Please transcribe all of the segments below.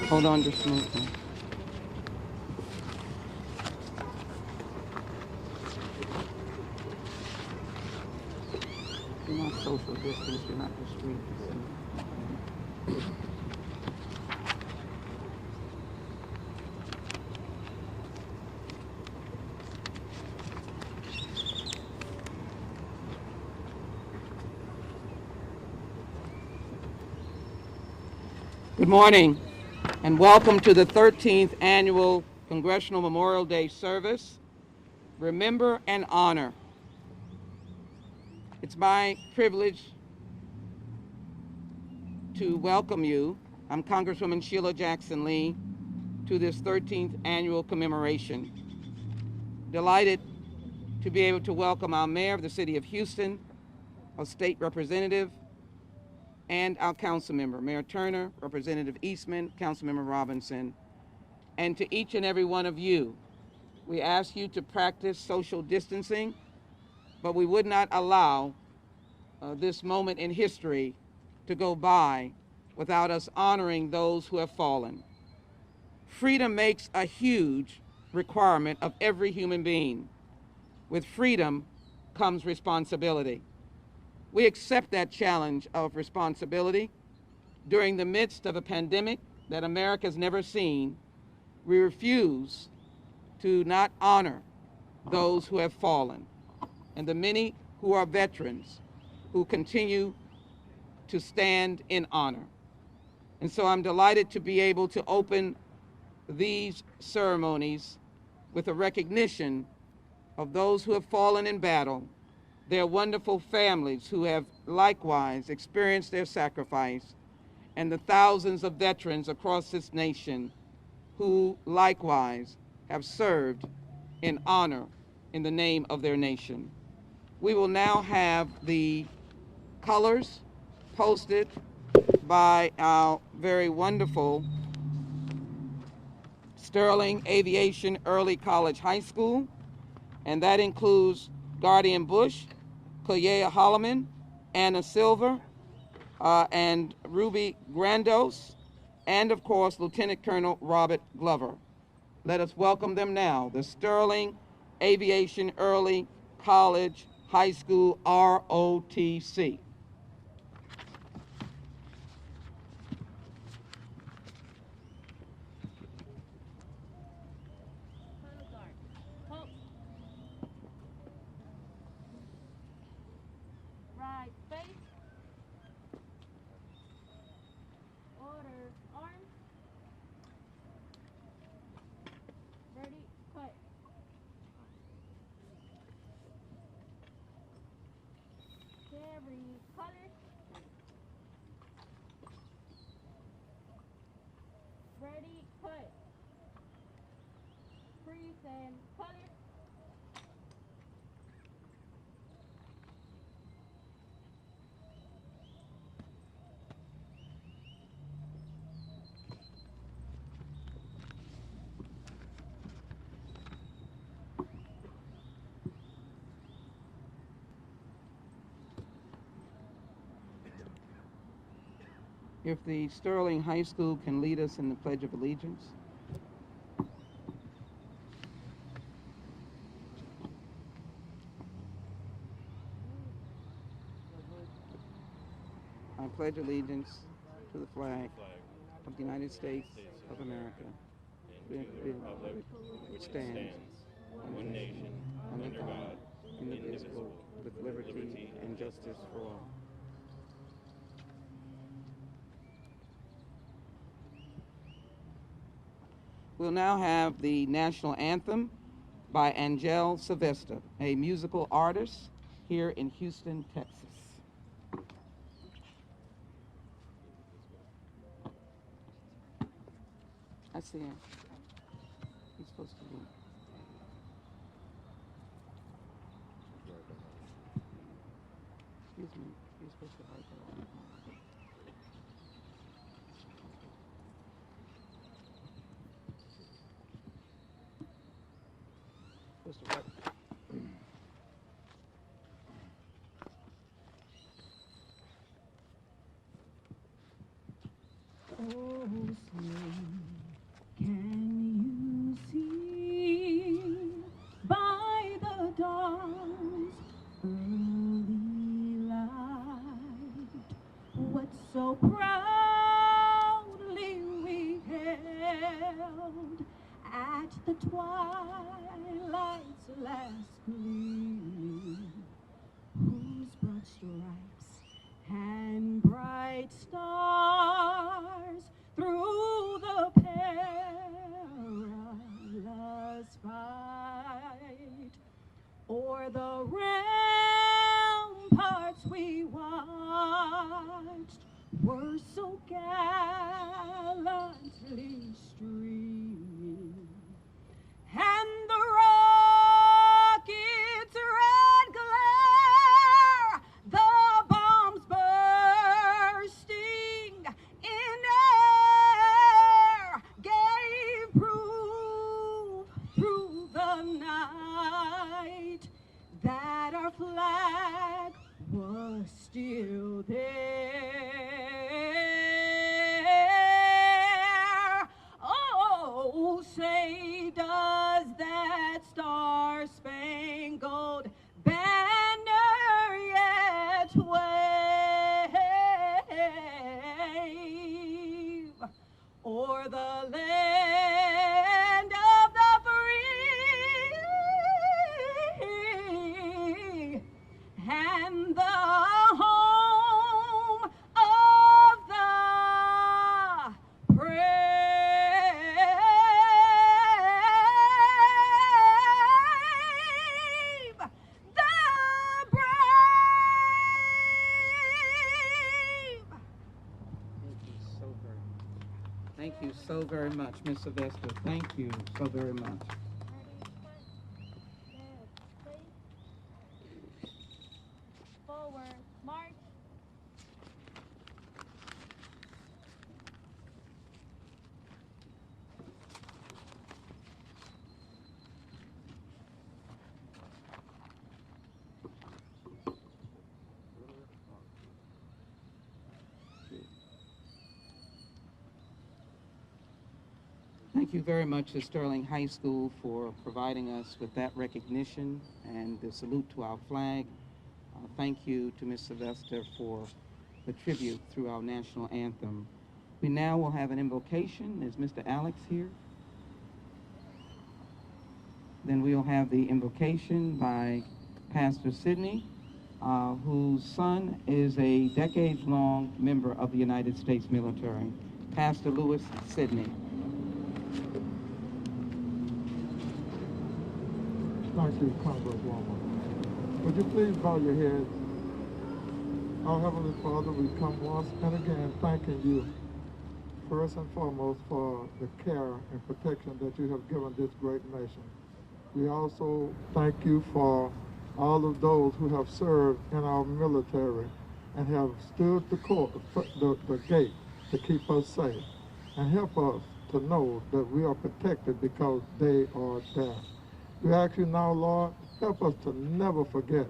Hold on just a minute. You're not social distance, you're not the street. Good morning, and welcome to the 13th Annual Congressional Memorial Day Service. Remember and honor. It's my privilege to welcome you. I'm Congresswoman Sheila Jackson Lee to this 13th annual commemoration. Delighted to be able to welcome our mayor of the city of Houston, our state representative, and our council member, Mayor Turner, Representative Eastman, Councilmember Robinson, and to each and every one of you. We ask you to practice social distancing, but we would not allow this moment in history to go by without us honoring those who have fallen. Freedom makes a huge requirement of every human being. With freedom comes responsibility. We accept that challenge of responsibility. During the midst of a pandemic that America has never seen, we refuse to not honor those who have fallen and the many who are veterans who continue to stand in honor. And so I'm delighted to be able to open these ceremonies with a recognition of those who have fallen in battle, their wonderful families who have likewise experienced their sacrifice, and the thousands of veterans across this nation who likewise have served in honor in the name of their nation. We will now have the colors posted by our very wonderful Sterling Aviation Early College High School, and that includes Guardian Bush, Koyea Holloman, Anna Silver, and Ruby Grandos, and of course, Lieutenant Colonel Robert Glover. Let us welcome them now, the Sterling Aviation Early College High School ROTC. Right face. Order arms. Ready, cut. Carry color. Ready, cut. Freeze and color. If the Sterling High School can lead us in the Pledge of Allegiance. I pledge allegiance to the flag of the United States of America, and to the republic which stands one nation, under God, indivisible, with liberty and justice for all. We'll now have the National Anthem by Angel Sylvester, a musical artist here in Houston, Texas. I see him. He's supposed to be. Excuse me. He's supposed to write that. Mr. White. Oh, say, can you see by the dawn's early light what so proudly we held at the twilight's last gleaming, whose broad stripes and bright stars through the perilous fight o'er the ramparts we watched were so gallantly streaming, and the rocket's red glare, the bombs bursting in air, gave proof through the night that our flag was still there. Oh, say does that star-spangled banner yet wave o'er the land of the free and the home of the brave? The brave! Thank you so very much, Ms. Sylvester. Thank you so very much. Ready, cut. Dead, place. Forward, march. Thank you very much to Sterling High School for providing us with that recognition and the salute to our flag. Thank you to Ms. Sylvester for the tribute through our national anthem. We now will have an invocation. Is Mr. Alex here? Then we'll have the invocation by Pastor Sidney, whose son is a decades-long member of the United States military. Pastor Lewis Sidney. Thank you, Congresswoman. Would you please bow your heads? Our Heavenly Father, we come once and again thanking you, first and foremost, for the care and protection that you have given this great nation. We also thank you for all of those who have served in our military and have stood the gate to keep us safe and help us to know that we are protected because they are there. We ask you now, Lord, help us to never forget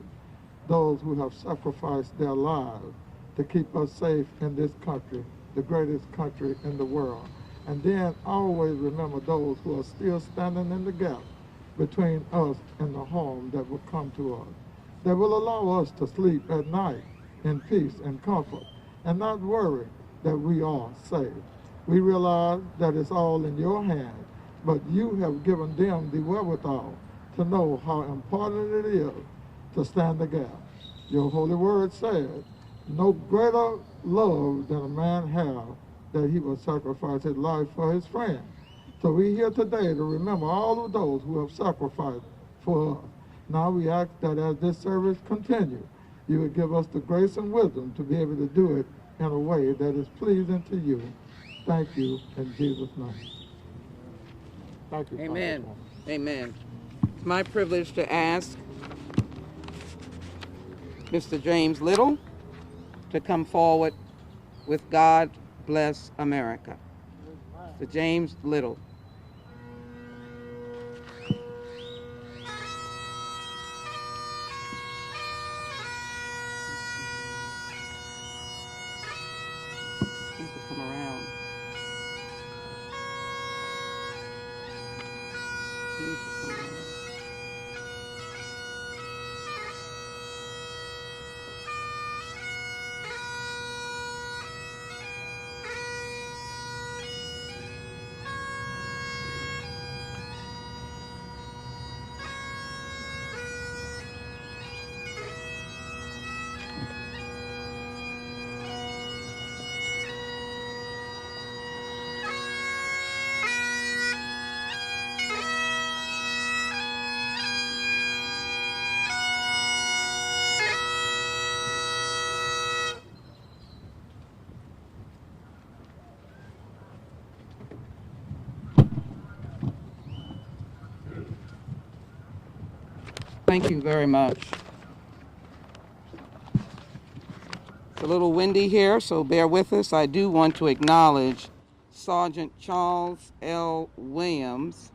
those who have sacrificed their lives to keep us safe in this country, the greatest country in the world. And then always remember those who are still standing in the gap between us and the harm that will come to us, that will allow us to sleep at night in peace and comfort and not worry that we are safe. We realize that it's all in your hands, but you have given them the wherewithal to know how important it is to stand the gap. Your holy word says, no greater love than a man have that he will sacrifice his life for his friend. So we're here today to remember all of those who have sacrificed for us. Now we ask that as this service continues, you would give us the grace and wisdom to be able to do it in a way that is pleasing to you. Thank you in Jesus' name. Thank you. Amen. Congresswoman. Amen. It's my privilege to ask Mr. James Little to come forward with God Bless America. Mr. James Little. Thank you very much. It's a little windy here, so bear with us. I do want to acknowledge Sergeant Charles L. Williams,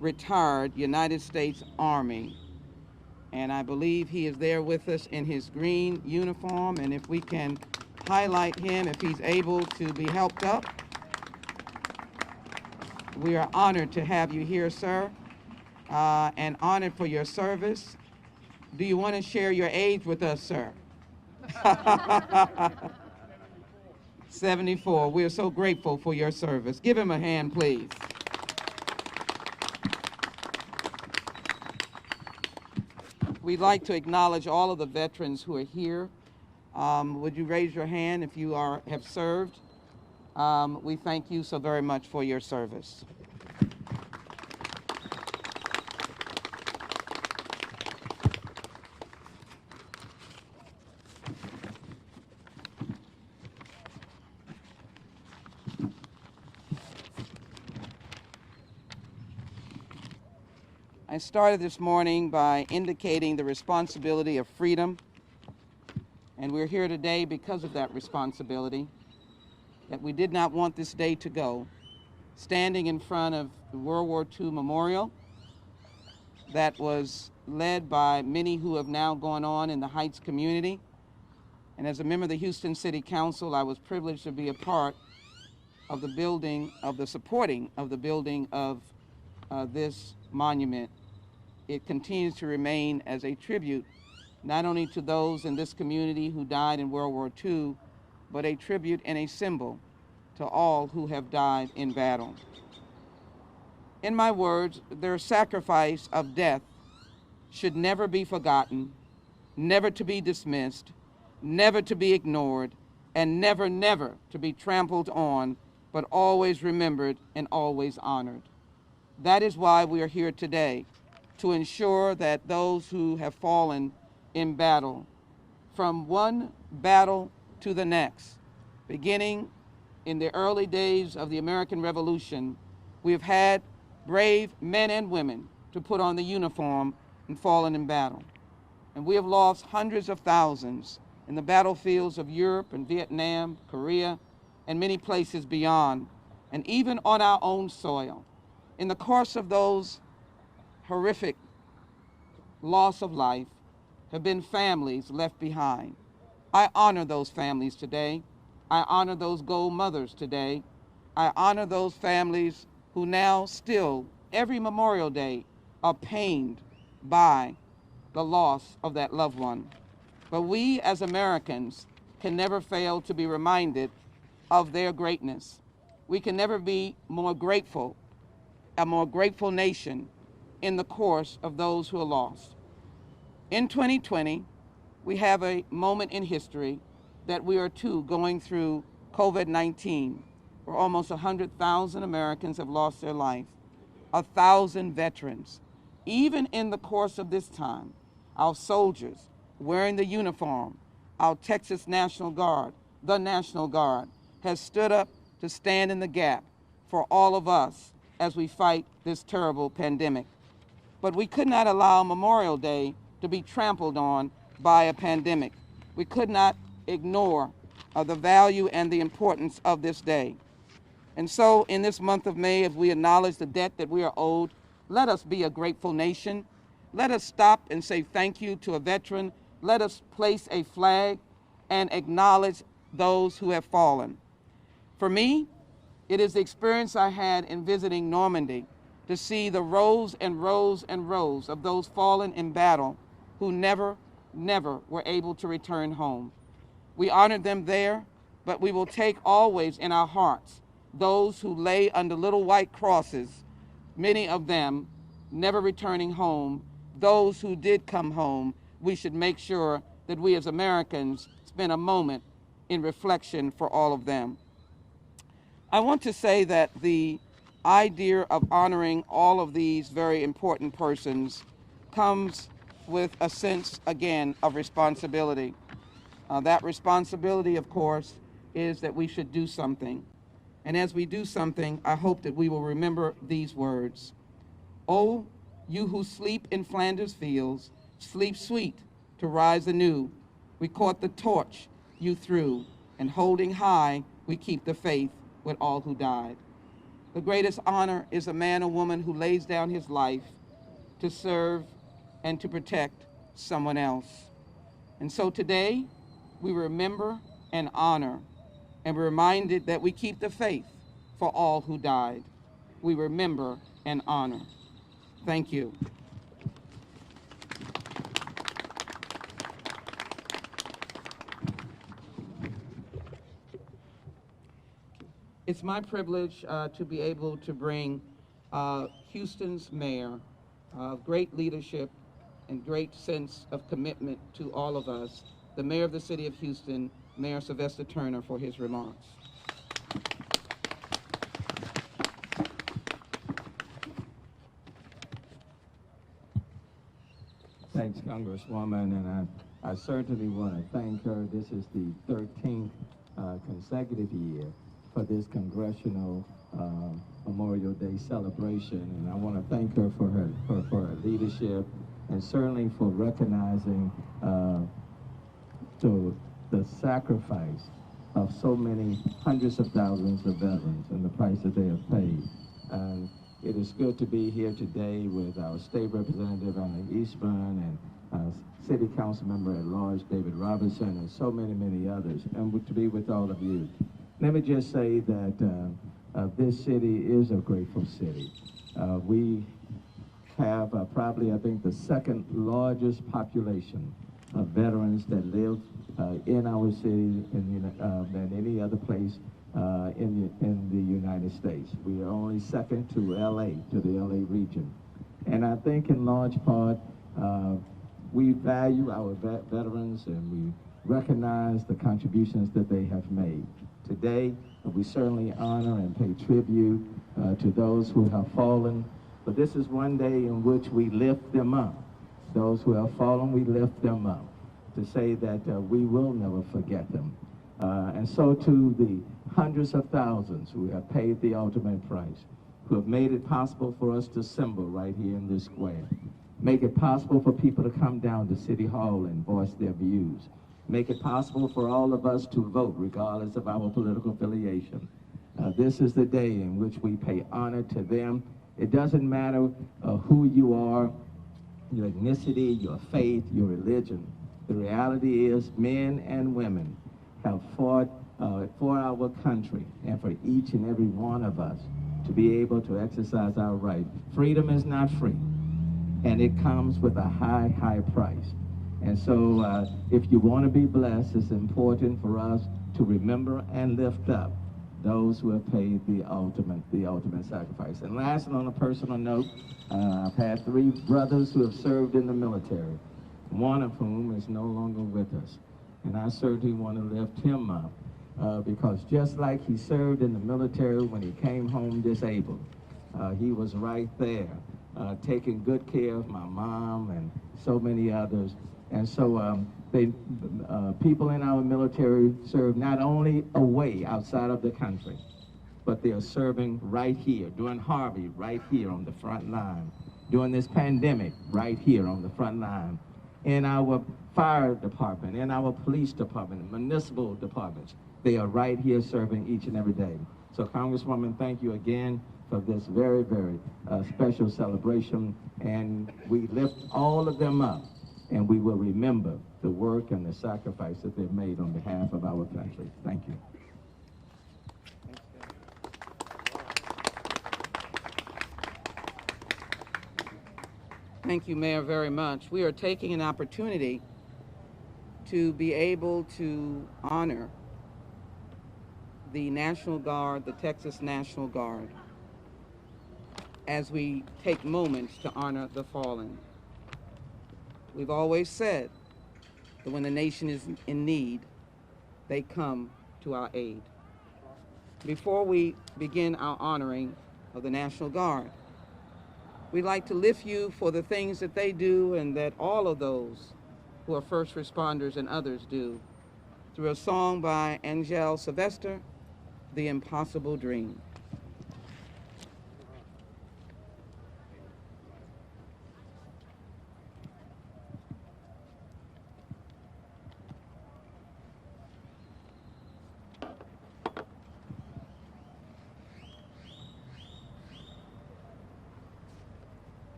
retired United States Army. And I believe he is there with us in his green uniform. And if we can highlight him, if he's able to be helped up. We are honored to have you here, sir, and honored for your service. Do you want to share your age with us, sir? 74. We are so grateful for your service. Give him a hand, please. We'd like to acknowledge all of the veterans who are here. Would you raise your hand if you have served? We thank you so very much for your service. I started this morning by indicating the responsibility of freedom, and we're here today because of that responsibility, that we did not want this day to go. Standing in front of the World War II memorial that was led by many who have now gone on in the Heights community, and as a member of the Houston City Council, I was privileged to be a part of the building, of the supporting of the building of this monument. It continues to remain as a tribute not only to those in this community who died in World War II, but a tribute and a symbol to all who have died in battle. In my words, their sacrifice of death should never be forgotten, never to be dismissed, never to be ignored, and never, never to be trampled on, but always remembered and always honored. That is why we are here today, to ensure that those who have fallen in battle, from one battle to the next, beginning in the early days of the American Revolution, we have had brave men and women to put on the uniform and fallen in battle. And we have lost hundreds of thousands in the battlefields of Europe and Vietnam, Korea, and many places beyond, and even on our own soil. In the course of those horrific loss of life have been families left behind. I honor those families today. I honor those gold mothers today. I honor those families who now still, every Memorial Day, are pained by the loss of that loved one. But we as Americans can never fail to be reminded of their greatness. We can never be more grateful, a more grateful nation in the course of those who are lost. In 2020, we have a moment in history that we are too going through COVID-19, where almost 100,000 Americans have lost their life, 1,000 veterans. Even in the course of this time, our soldiers wearing the uniform, our Texas National Guard, the National Guard, has stood up to stand in the gap for all of us as we fight this terrible pandemic. But we could not allow Memorial Day to be trampled on by a pandemic. We could not ignore the value and the importance of this day. And so in this month of May, as we acknowledge the debt that we are owed, let us be a grateful nation. Let us stop and say thank you to a veteran. Let us place a flag and acknowledge those who have fallen. For me, it is the experience I had in visiting Normandy to see the rows and rows and rows of those fallen in battle who never were able to return home. We honored them there, but we will take always in our hearts those who lay under little white crosses, many of them never returning home. Those who did come home, we should make sure that we as Americans spend a moment in reflection for all of them. I want to say that the idea of honoring all of these very important persons comes with a sense, again, of responsibility. That responsibility, of course, is that we should do something. And as we do something, I hope that we will remember these words. Oh, you who sleep in Flanders fields, sleep sweet to rise anew. We caught the torch you threw, and holding high, we keep the faith with all who died. The greatest honor is a man or woman who lays down his life to serve and to protect someone else. And so today, we remember and honor, and we're reminded that we keep the faith for all who died. We remember and honor. Thank you. It's my privilege to be able to bring Houston's mayor, great leadership and great sense of commitment to all of us, the mayor of the city of Houston, Mayor Sylvester Turner, for his remarks. Thanks, Congresswoman, and I certainly want to thank her. This is the 13th consecutive year for this Congressional Memorial Day celebration, and I want to thank her for her leadership, and certainly for recognizing the sacrifice of so many hundreds of thousands of veterans and the price that they have paid. And it is good to be here today with our state representative, Anna Eastburn, and city council member at large, David Robertson, and so many, many others, and to be with all of you. Let me just say that this city is a grateful city. We have probably, I think, the second largest population of veterans that live in our city than any other place in the United States. We are only second to LA, to the LA region. And I think in large part, we value our veterans, and we recognize the contributions that they have made. Today, we certainly honor and pay tribute to those who have fallen, but this is one day in which we lift them up. Those who have fallen, we lift them up to say that we will never forget them. And so to the hundreds of thousands who have paid the ultimate price, who have made it possible for us to assemble right here in this square, make it possible for people to come down to City Hall and voice their views, make it possible for all of us to vote regardless of our political affiliation. This is the day in which we pay honor to them. It doesn't matter who you are, your ethnicity, your faith, your religion. The reality is men and women have fought for our country and for each and every one of us to be able to exercise our right. Freedom is not free, and it comes with a high, high price. And so if you want to be blessed, it's important for us to remember and lift up those who have paid the ultimate sacrifice. And last, on a personal note, I've had 3 brothers who have served in the military, one of whom is no longer with us. And I certainly want to lift him up because just like he served in the military when he came home disabled, he was right there taking good care of my mom and so many others. And so people in our military serve not only away outside of the country, but they are serving right here, during Harvey, right here on the front line, during this pandemic, right here on the front line, in our fire department, in our police department, municipal departments. They are right here serving each and every day. So Congresswoman, thank you again for this very, very special celebration. And we lift all of them up, and we will remember the work and the sacrifice that they've made on behalf of our country. Thank you. Thank you, Mayor, very much. We are taking an opportunity to be able to honor the National Guard, the Texas National Guard, as we take moments to honor the fallen. We've always said that when the nation is in need, they come to our aid. Before we begin our honoring of the National Guard, we'd like to lift you for the things that they do and that all of those who are first responders and others do, through a song by Angel Sylvester, The Impossible Dream.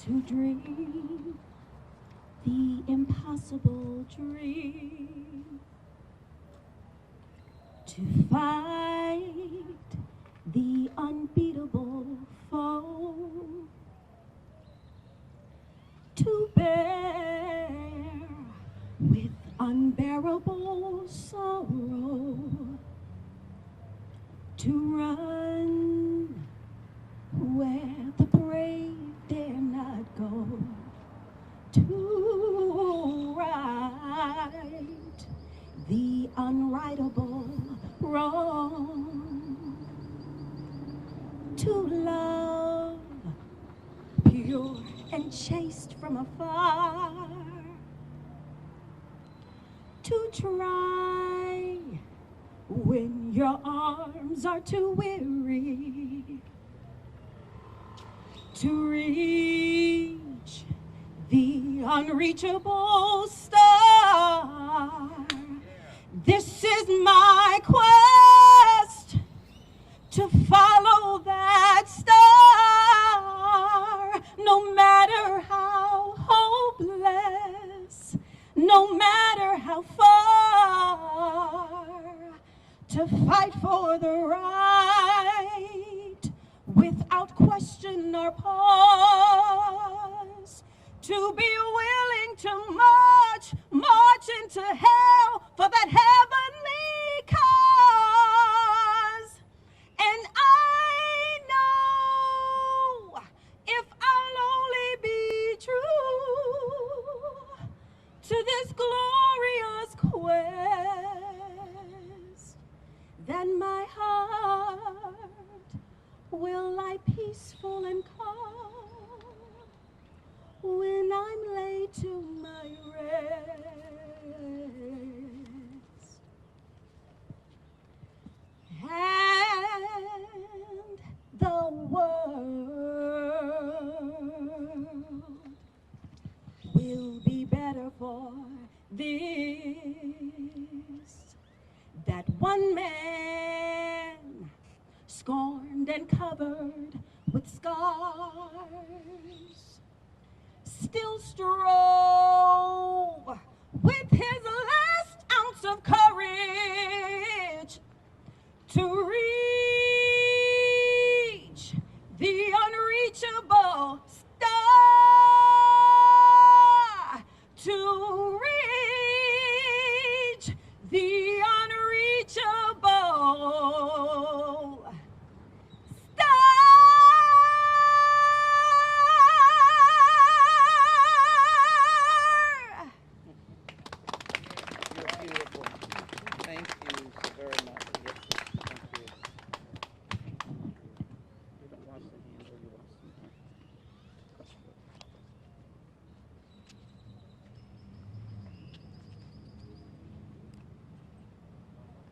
To dream the impossible dream, to fight the unbeatable foe, to bear with unbearable sorrow, to run where the brave dare not go, to right the unrightable wrong, to love pure and chaste from afar, to try when your arms are too weary, to reach the unreachable star. This is my quest, to follow that star, no matter how hopeless, no matter how far, to fight for the right without question or pause, to be willing to march into hell for that heavenly cause. And I know if I'll only be true to this glorious quest, then my heart will lie peaceful and calm when I'm laid to my rest. And the world will be better for this, that one man scorned and covered with scars still strove with his last ounce of courage to reach the unreachable star, to reach the unreachable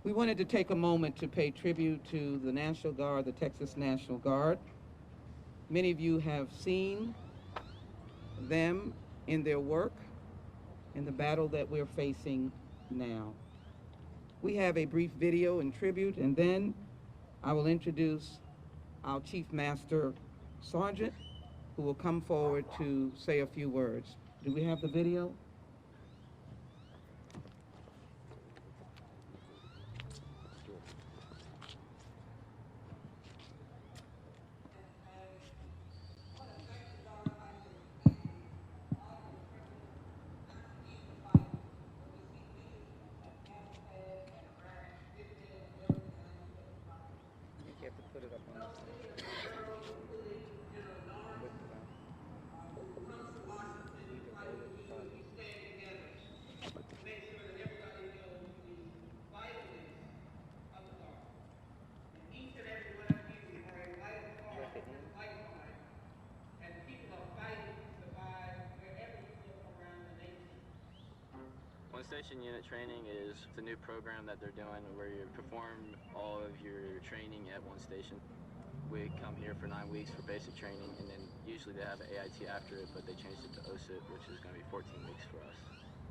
We wanted to take a moment to pay tribute to the National Guard, the Texas National Guard. Many of you have seen them in their work in the battle that we're facing now. We have a brief video in tribute, and then I will introduce our Chief Master Sergeant, who will come forward to say a few words. Do we have the video? Invocation unit training is the new program that they're doing where you perform all of your training at one station. We come here for 9 weeks for basic training, and then usually they have an AIT after it, but they changed it to OSIT, which is going to be 14 weeks for us.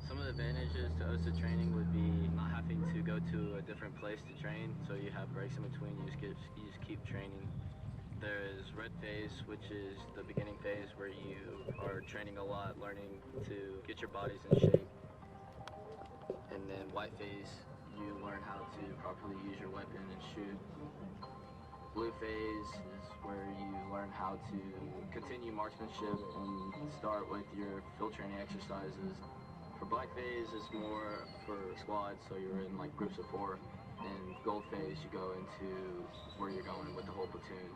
Some of the advantages to OSIT training would be not having to go to a different place to train, so you have breaks in between, you just keep training. There is red phase, which is the beginning phase where you are training a lot, learning to get your bodies in shape. And then white phase, you learn how to properly use your weapon and shoot. Blue phase is where you learn how to continue marksmanship and start with your field training exercises. For black phase, it's more for squads, so you're in like groups of 4. And gold phase, you go into where you're going with the whole platoon.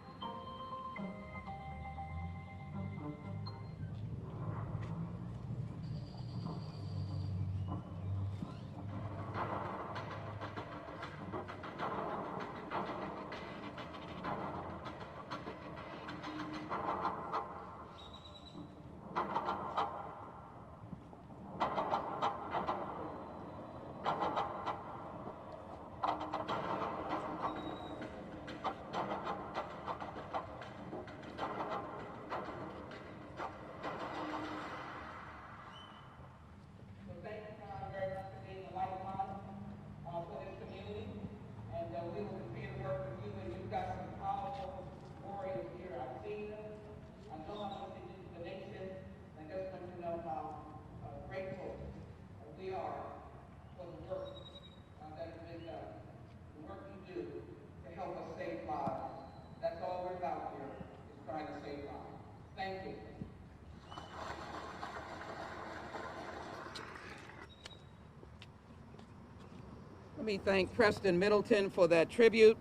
Let me thank Preston Middleton for that tribute.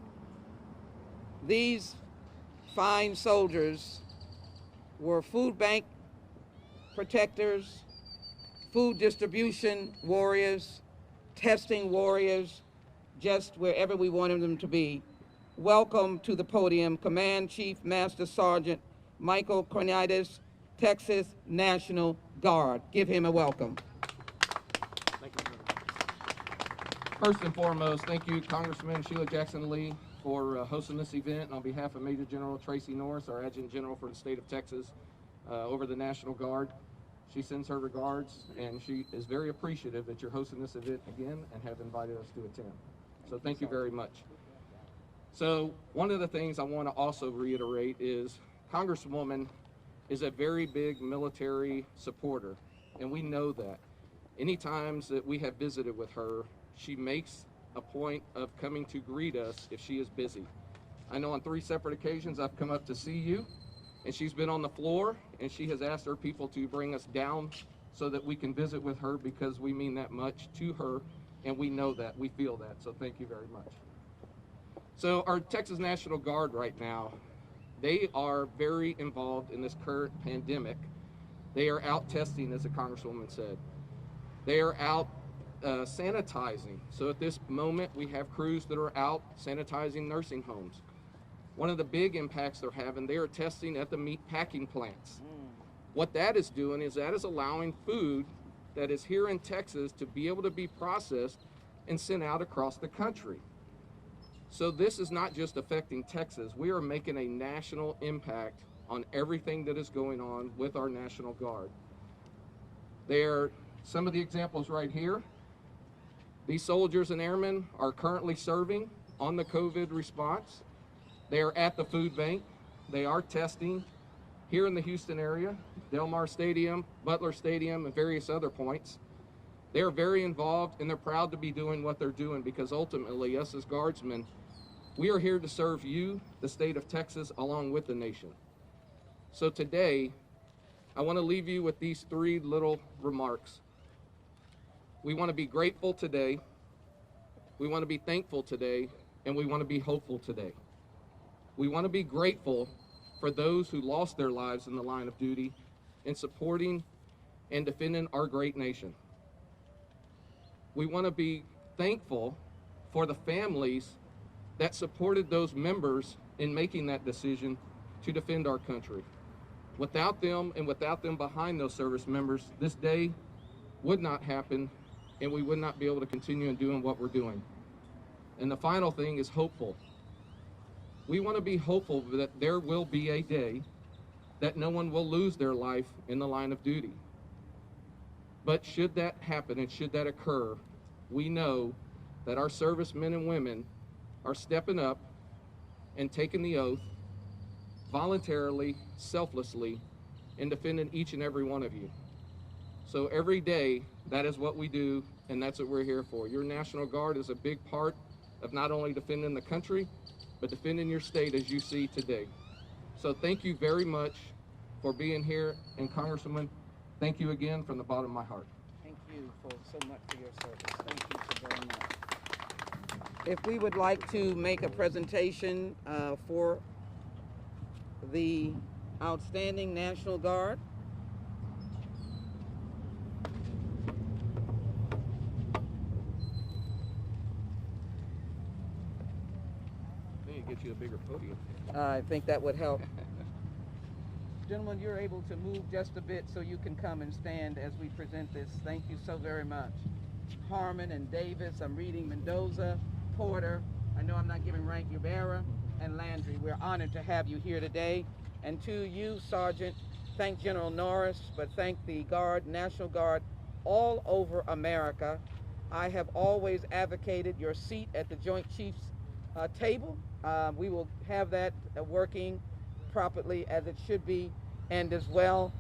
These fine soldiers were food bank protectors, food distribution warriors, testing warriors, just wherever we wanted them to be. Welcome to the podium, Command Chief Master Sergeant Michael Kornitis, Texas National Guard. Give him a welcome. Thank you. First and foremost, thank you, Congresswoman Sheila Jackson Lee, for hosting this event. And on behalf of Major General Tracy Norris, our Adjutant General for the state of Texas, over the National Guard, she sends her regards, and she is very appreciative that you're hosting this event again and have invited us to attend. So thank you very much. So one of the things I want to also reiterate is Congresswoman is a very big military supporter, and we know that. Any times that we have visited with her, she makes a point of coming to greet us if she is busy. I know on 3 separate occasions I've come up to see you, and she's been on the floor, and she has asked her people to bring us down so that we can visit with her, because we mean that much to her, and we know that, we feel that, so thank you very much. So our Texas National Guard right now, they are very involved in this current pandemic. They are out testing, as the Congresswoman said. They are out sanitizing. So at this moment, we have crews that are out sanitizing nursing homes. One of the big impacts they're having, they are testing at the meat packing plants. What that is doing is that is allowing food that is here in Texas to be able to be processed and sent out across the country. So this is not just affecting Texas. We are making a national impact on everything that is going on with our National Guard. There are some of the examples right here. These soldiers and airmen are currently serving on the COVID response. They are at the food bank. They are testing here in the Houston area, Del Mar Stadium, Butler Stadium, and various other points. They are very involved, and they're proud to be doing what they're doing, because ultimately, us as guardsmen, we are here to serve you, the state of Texas, along with the nation. So today, I want to leave you with these 3 little remarks. We want to be grateful today, we want to be thankful today, and we want to be hopeful today. We want to be grateful for those who lost their lives in the line of duty in supporting and defending our great nation. We want to be thankful for the families that supported those members in making that decision to defend our country. Without them, and without them behind those service members, this day would not happen, and we would not be able to continue in doing what we're doing. And the final thing is hopeful. We want to be hopeful that there will be a day that no one will lose their life in the line of duty. But should that happen and should that occur, we know that our servicemen and women are stepping up and taking the oath voluntarily, selflessly, and defending each and every one of you. So every day, that is what we do, and that's what we're here for. Your National Guard is a big part of not only defending the country, but defending your state as you see today. So thank you very much for being here, and Congresswoman, thank you again from the bottom of my heart. Thank you so much for your service. Thank you so very much. If we would like to make a presentation for the outstanding National Guard. Get you a bigger podium. I think that would help. Gentlemen, you're able to move just a bit so you can come and stand as we present this. Thank you so very much. Harmon and Davis, I'm reading Mendoza, Porter, I know I'm not giving rank, Yubera, and Landry. We're honored to have you here today. And to you, Sergeant, thank General Norris, but thank the Guard, National Guard, all over America. I have always advocated your seat at the Joint Chiefs table. We will have that working properly as it should be, and as well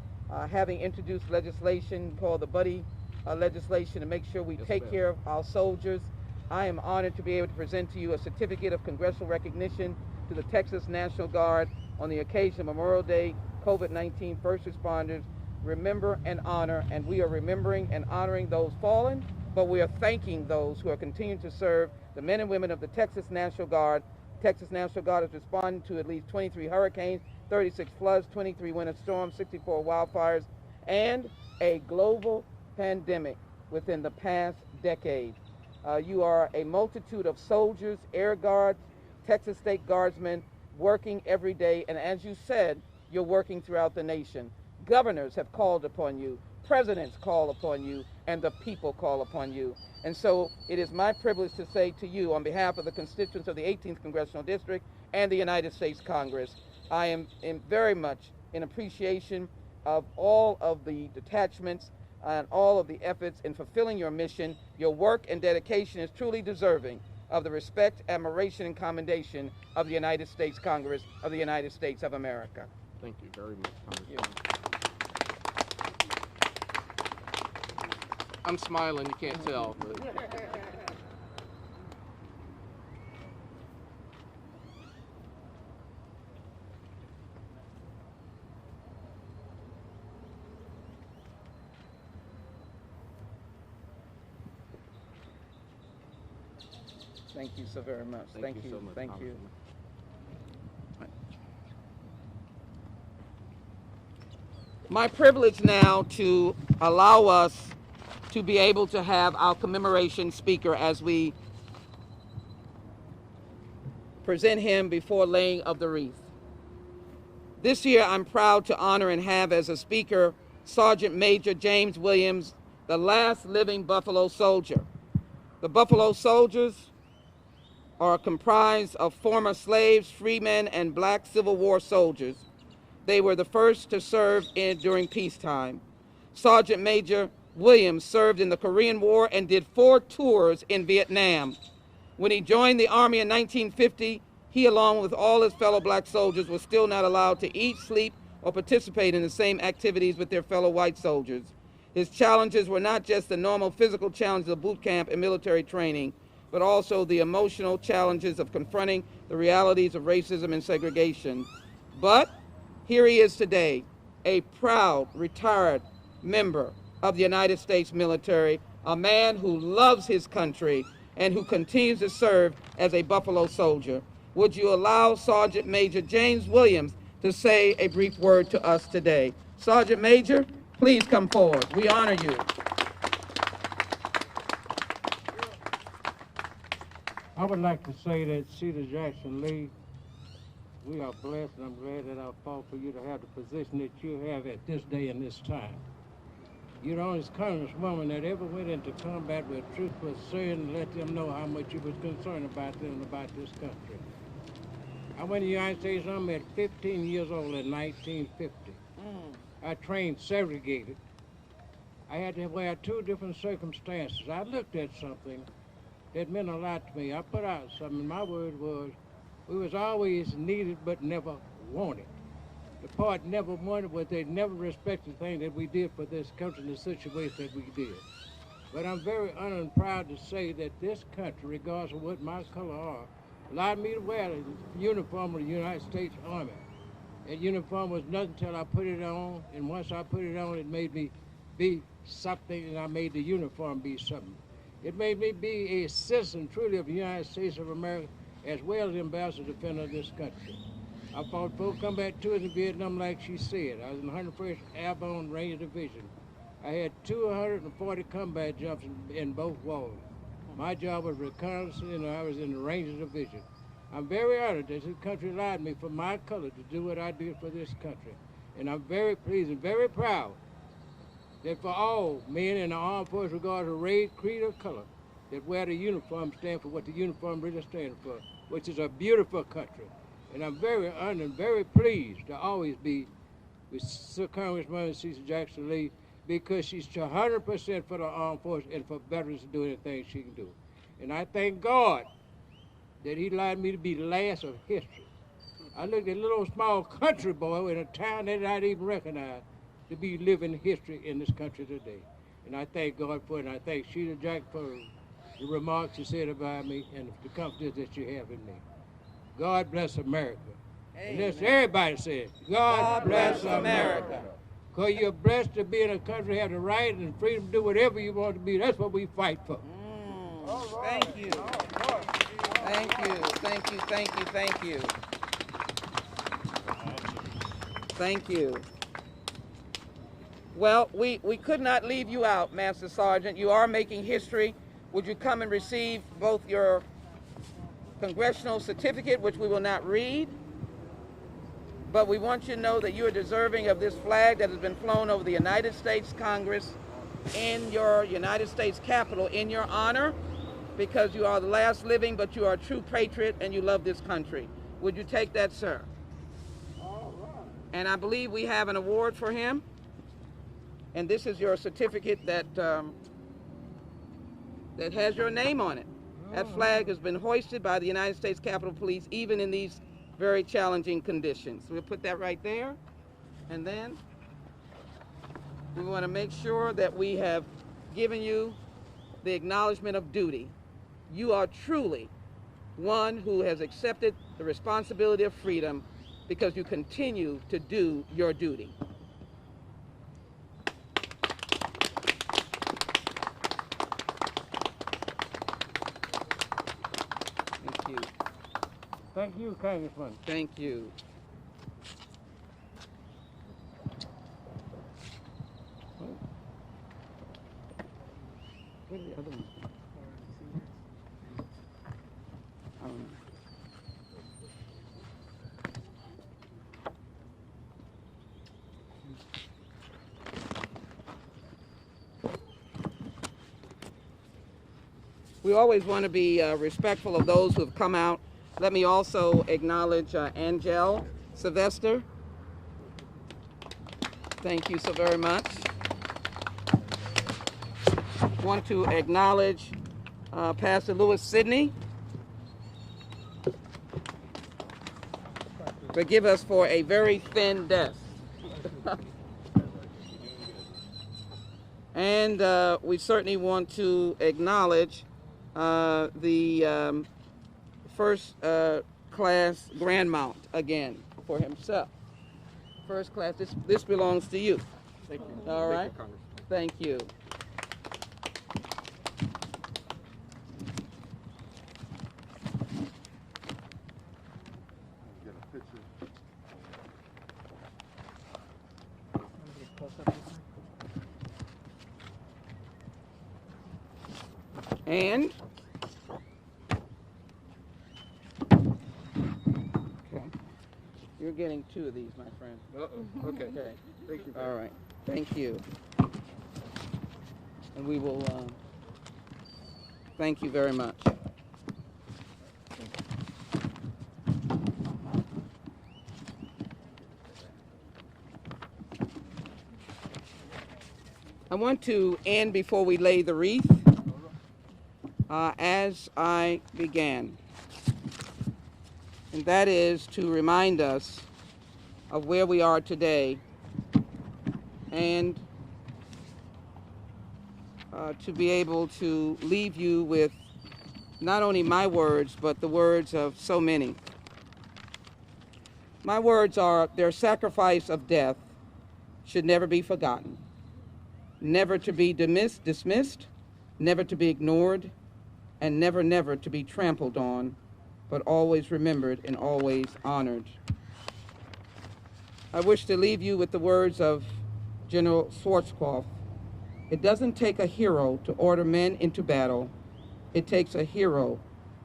having introduced legislation called the Buddy legislation to make sure we take care of our soldiers. I am honored to be able to present to you a certificate of congressional recognition to the Texas National Guard on the occasion of Memorial Day, COVID-19 first responders. Remember and honor, and we are remembering and honoring those fallen, but we are thanking those who are continuing to serve, the men and women of the Texas National Guard. Texas National Guard has responded to at least 23 hurricanes, 36 floods, 23 winter storms, 64 wildfires, and a global pandemic within the past decade. You are a multitude of soldiers, air guards, Texas State Guardsmen working every day, and as you said, you're working throughout the nation. Governors have called upon you, presidents call upon you, and the people call upon you. And so it is my privilege to say to you, on behalf of the constituents of the 18th Congressional District and the United States Congress, I am very much in appreciation of all of the detachments and all of the efforts in fulfilling your mission. Your work and dedication is truly deserving of the respect, admiration, and commendation of the United States Congress of the United States of America. Thank you very much, Congressman. I'm smiling, you can't tell. But. Thank you so very much. Thank you so much. Thank you. My privilege now to allow us to be able to have our commemoration speaker as we present him before laying of the wreath. This year, I'm proud to honor and have as a speaker Sergeant Major James Williams, the last living Buffalo soldier. The Buffalo Soldiers are comprised of former slaves, freemen, and black Civil War soldiers. They were the first to serve during peacetime. Sergeant Major Williams served in the Korean War and did 4 tours in Vietnam. When he joined the Army in 1950, he, along with all his fellow black soldiers, was still not allowed to eat, sleep, or participate in the same activities with their fellow white soldiers. His challenges were not just the normal physical challenges of boot camp and military training, but also the emotional challenges of confronting the realities of racism and segregation. But here he is today, a proud, retired member of the United States military, a man who loves his country and who continues to serve as a Buffalo soldier. Would you allow Sergeant Major James Williams to say a brief word to us today? Sergeant Major, please come forward. We honor you. I would like to say that Sheila Jackson Lee, we are blessed, and I'm glad that I fought for you to have the position that you have at this day and this time. You're the only Congresswoman that ever went into combat with truth was certain to let them know how much you was concerned about them and about this country. I went to the United States Army at 15 years old in 1950. I trained segregated. I had to wear two different circumstances. I looked at something that meant a lot to me. I put out something. My word was, we was always needed but never wanted. The part never wanted was they never respected the thing that we did for this country in the situation that we did. But I'm very honored and proud to say that this country, regardless of what my color are, allowed me to wear the uniform of the United States Army. That uniform was nothing until I put it on, and once I put it on, it made me be something, and I made the uniform be something. It made me be a citizen truly of the United States of America, as well as ambassador defender of this country. I fought 4 combat tours in Vietnam, like she said. I was in the 101st Airborne Ranger Division. I had 240 combat jumps in both wars. My job was reconnaissance, and I was in the Ranger Division. I'm very honored that this country allowed me for my color to do what I did for this country. And I'm very pleased and very proud that for all men in the armed forces, regardless of race, creed, or color, that wear the uniform stand for what the uniform really stands for, which is a beautiful country. And I'm very honored and very pleased to always be with Congresswoman Sheila Jackson Lee, because she's 100% for the armed forces and for veterans to do anything she can do. And I thank God that he allowed me to be the last of history. I looked at a little small country boy in a town that I didn't even recognize to be living history in this country today. And I thank God for it, and I thank Sheila Jackson for the remarks she said about me and the confidence that she have in me. God bless America. And that's everybody said, God bless America. Because you're blessed to be in a country, have the right and freedom to do whatever you want to be. That's what we fight for. Thank you. Thank you, thank you, thank you, thank you. Thank you. Well, we could not leave you out, Master Sergeant. You are making history. Would you come and receive both your Congressional certificate, which we will not read, but we want you to know that you are deserving of this flag that has been flown over the United States Congress in your United States Capitol in your honor, because you are the last living, but you are a true patriot and you love this country. Would you take that, sir? All right. And I believe we have an award for him. And this is your certificate that that has your name on it. That flag has been hoisted by the United States Capitol Police, even in these very challenging conditions. We'll put that right there. And then we want to make sure that we have given you the acknowledgement of duty. You are truly one who has accepted the responsibility of freedom because you continue to do your duty. Thank you. Thank you, Congressman. Thank you. What are the other ones? We always want to be respectful of those who have come out. Let me also acknowledge Angel Sylvester. Thank you so very much. Want to acknowledge Pastor Lewis Sidney. Forgive us for a very thin desk. And we certainly want to acknowledge the first class Grand Mount again for himself. First class, this belongs to you. Thank you. All right. Thank you, Congressman. Thank you. Get a picture. And okay, you're getting 2 of these, my friend. Uh-oh. Okay. Okay. Thank you. All right. Thank you. And we will thank you very much. I want to end before we lay the wreath as I began, and that is to remind us of where we are today and to be able to leave you with not only my words, but the words of so many. My words are, their sacrifice of death should never be forgotten, never to be dismissed, never to be ignored, and never, never to be trampled on, but always remembered and always honored. I wish to leave you with the words of General Schwarzkopf. It doesn't take a hero to order men into battle. It takes a hero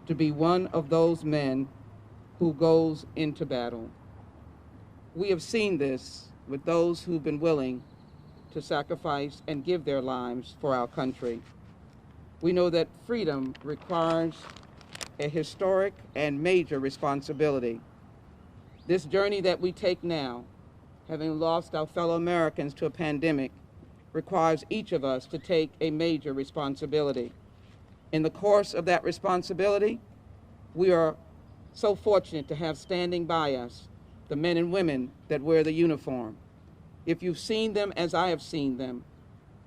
to be one of those men who goes into battle. We have seen this with those who've been willing to sacrifice and give their lives for our country. We know that freedom requires a historic and major responsibility. This journey that we take now, having lost our fellow Americans to a pandemic, requires each of us to take a major responsibility. In the course of that responsibility, we are so fortunate to have standing by us the men and women that wear the uniform. If you've seen them as I have seen them,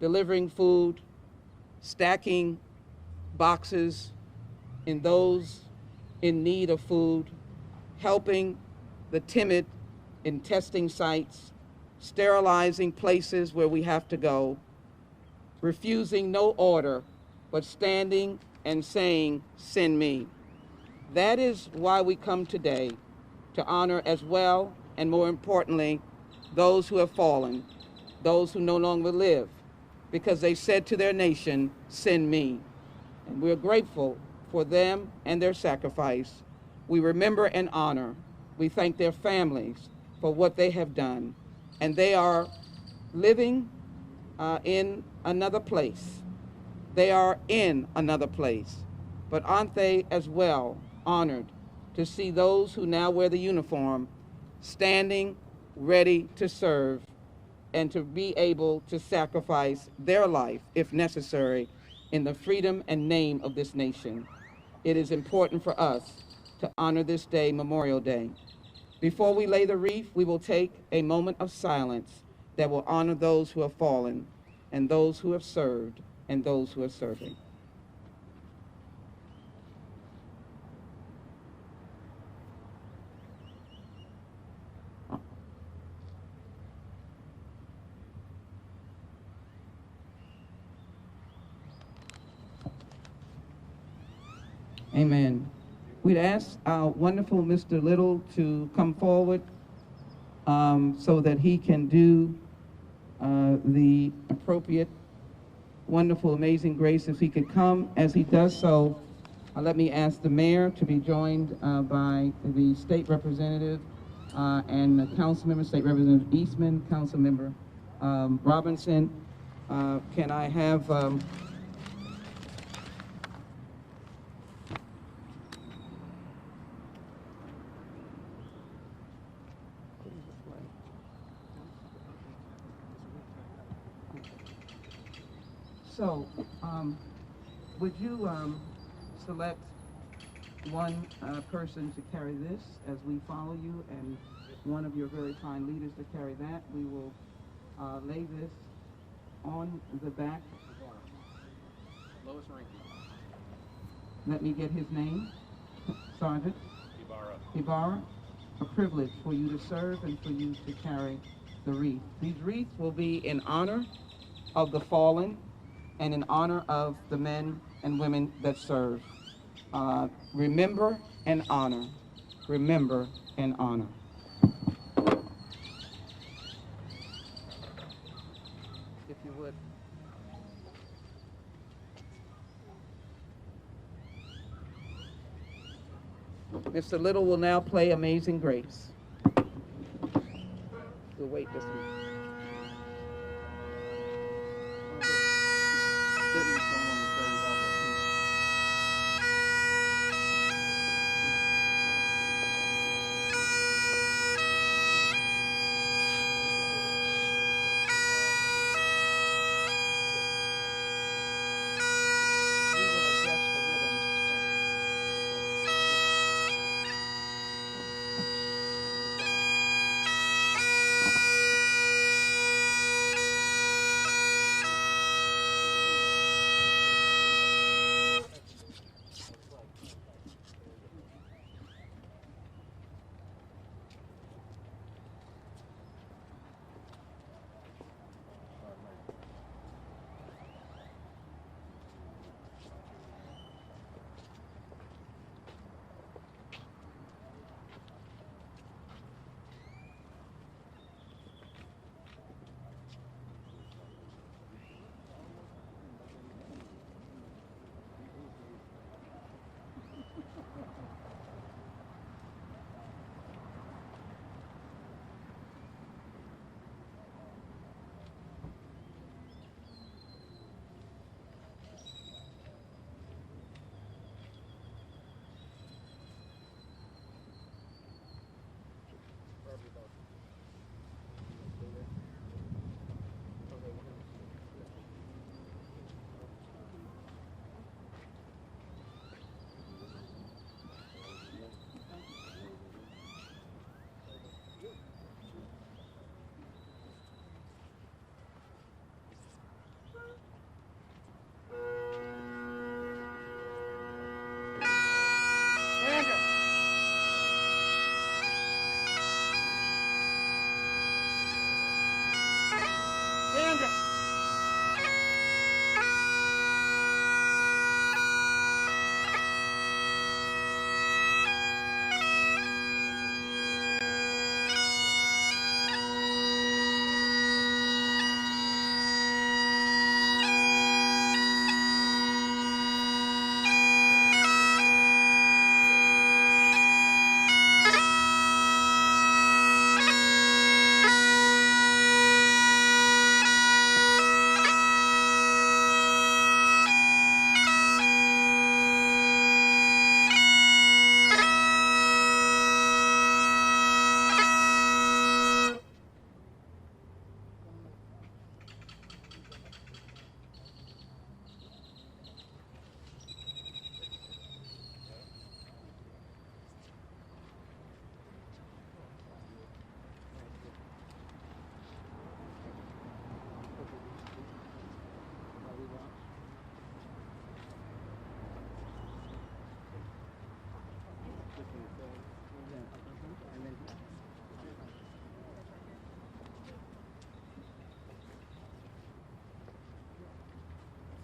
delivering food, stacking boxes in those in need of food, helping the timid in testing sites, sterilizing places where we have to go, refusing no order, but standing and saying, "Send me." That is why we come today, to honor as well, and more importantly, those who have fallen, those who no longer live, because they said to their nation, "Send me." And we're grateful for them and their sacrifice. We remember and honor. We thank their families for what they have done. And they are living in another place. They are in another place. But aren't they as well honored to see those who now wear the uniform standing ready to serve and to be able to sacrifice their life, if necessary, in the freedom and name of this nation? It is important for us to honor this day, Memorial Day. Before we lay the wreath, we will take a moment of silence that will honor those who have fallen and those who have served and those who are serving. Amen. We'd ask our wonderful Mr. Little to come forward so that he can do the appropriate, wonderful, amazing grace. If he could come. As he does so, let me ask the mayor to be joined by the state representative and the council member, State Representative Eastman, Council Member Robinson. Can I have So, would you select one person to carry this as we follow you, and one of your very fine leaders to carry that? We will lay this on the back. Lowest ranking. Let me get his name. Sergeant Ibarra. Ibarra. A privilege for you to serve and for you to carry the wreath. These wreaths will be in honor of the fallen and in honor of the men and women that serve. Remember and honor. Remember and honor. If you would. Mr. Little will now play Amazing Grace. We'll wait just a minute.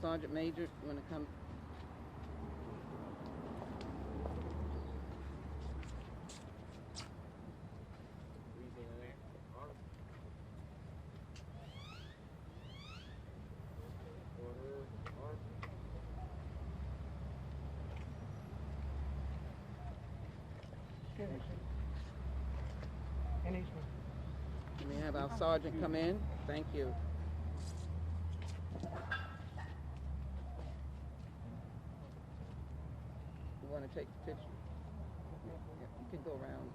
Sergeant Major, you want to come? Let me have our sergeant come in. Thank you. You want to take the picture? Yeah, you can go around.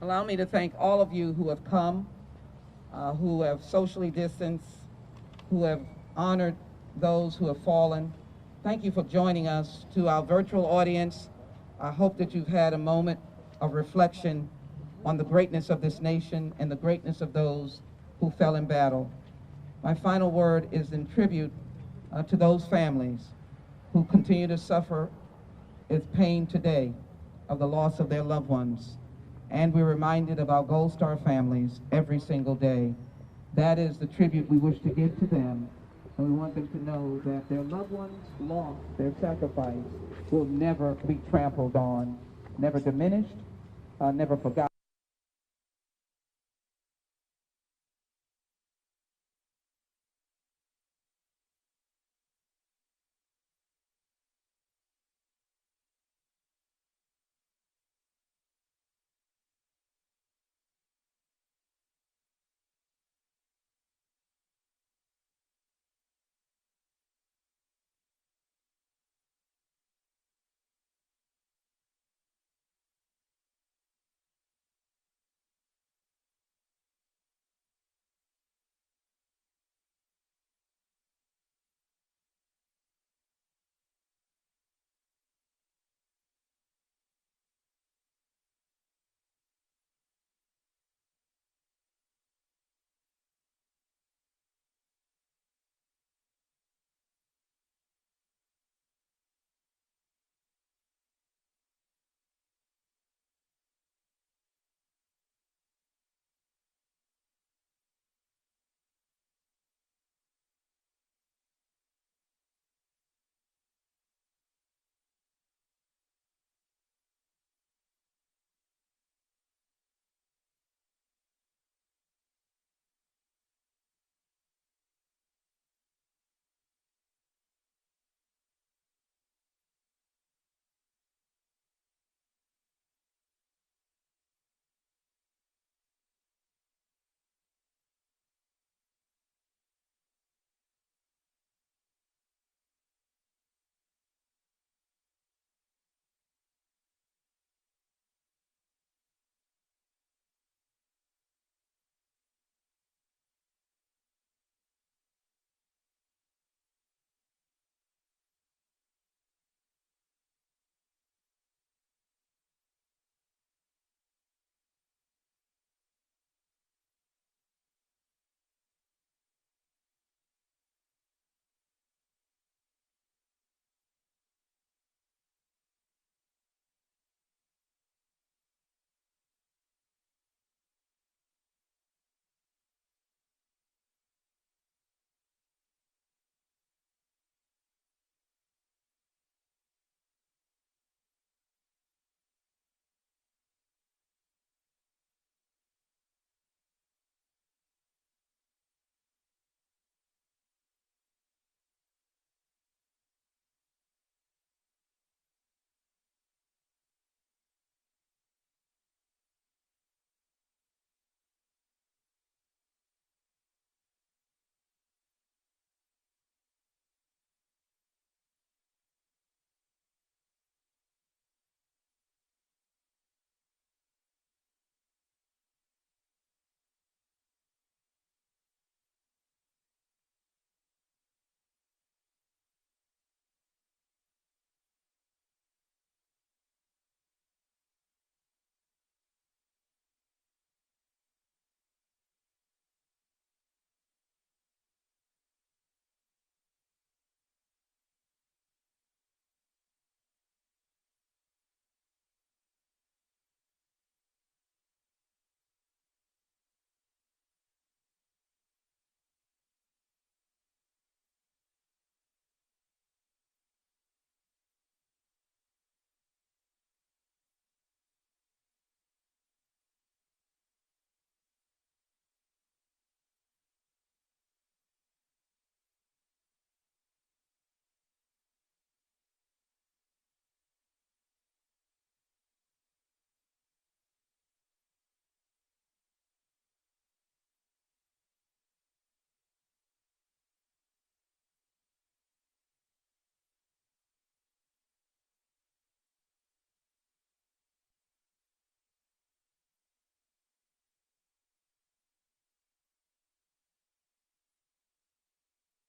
Allow me to thank all of you who have come, who have socially distanced, who have honored those who have fallen. Thank you for joining us. To our virtual audience, I hope that you've had a moment of reflection on the greatness of this nation and the greatness of those who fell in battle. My final word is in tribute to those families who continue to suffer its pain today of the loss of their loved ones. And we're reminded of our Gold Star families every single day. That is the tribute we wish to give to them. And we want them to know that their loved ones lost, their sacrifice will never be trampled on, never diminished, never forgotten.